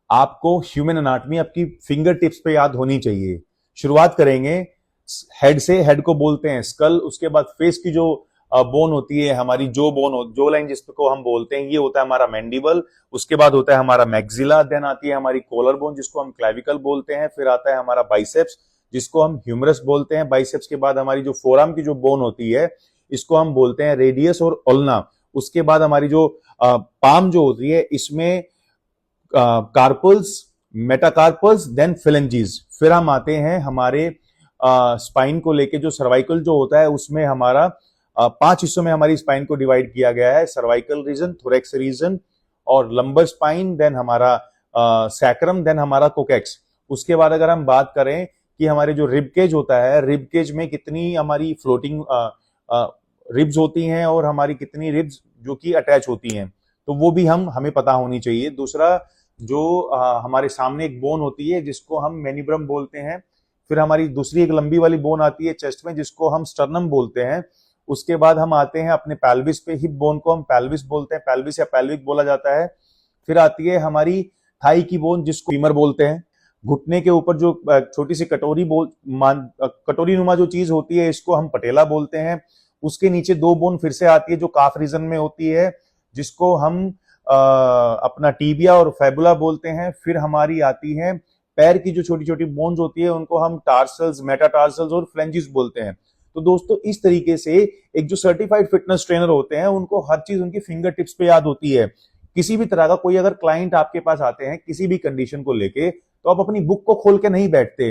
आपको human anatomy आपकी finger tips पे याद होनी चाहिए। शुरुआत करेंगे हेड से। हेड को बोलते हैं स्कल। उसके बाद फेस की जो बोन होती है, हमारी जो लाइन जिसको हम बोलते हैं, ये होता है हमारा मैंडिबल। उसके बाद होता है हमारा मैक्सिला। देन आती है हमारी कॉलर बोन जिसको हम क्लेविकल बोलते हैं। फिर आता है हमारा बाइसेप्स जिसको हम ह्यूमरस बोलते हैं। बाइसेप्स के बाद हमारी जो फोरआर्म की जो बोन होती है, इसको हम बोलते हैं रेडियस और ओल्ना। उसके बाद हमारी जो पाम जो होती है, इसमें कार्पल्स, मेटाकार्पल्स, देन फिलेंजीज। फिर हम आते हैं हमारे स्पाइन को लेके। जो सर्वाइकल जो होता है उसमें हमारा 5 हिस्सों में हमारी स्पाइन को डिवाइड किया गया है। सर्वाइकल रीजन, थोरेक्स रीजन और लंबर स्पाइन, देन हमारा सैक्रम, देन हमारा कोकेक्स। उसके बाद अगर हम बात करें कि हमारे जो रिब केज होता है, रिब केज में कितनी हमारी फ्लोटिंग रिब्स होती हैं और हमारी कितनी रिब्स जो कि अटैच होती हैं, तो वो भी हमें पता होनी चाहिए। दूसरा, जो हमारे सामने एक बोन होती है जिसको हम मेनिब्रम बोलते हैं। फिर हमारी दूसरी एक लंबी वाली बोन आती है चेस्ट में जिसको हम स्टर्नम बोलते हैं। उसके बाद हम आते हैं अपने पैल्विस पे। हिप बोन को हम पैल्विस बोलते हैं, पैल्विस या पैल्विक बोला जाता है। फिर आती है हमारी थाई की बोन जिसको फीमर बोलते हैं। घुटने के ऊपर जो छोटी सी कटोरी नुमा जो चीज होती है, इसको हम पटेला बोलते हैं। उसके नीचे 2 बोन फिर से आती है जो काफ रीजन में होती है, जिसको हम अपना टीबिया और फैबुला बोलते हैं। फिर हमारी आती है पैर की जो छोटी छोटी बोन्स होती है, उनको हम टार्सल्स, मेटाटार्सल्स और फ्लेंजिस बोलते हैं। तो दोस्तों, इस तरीके से एक जो सर्टिफाइड फिटनेस ट्रेनर होते हैं, उनको हर चीज उनकी फिंगर टिप्स पे याद होती है। किसी भी तरह का कोई अगर क्लाइंट आपके पास आते हैं किसी भी कंडीशन को लेके, तो आप अपनी बुक को खोल के नहीं बैठते।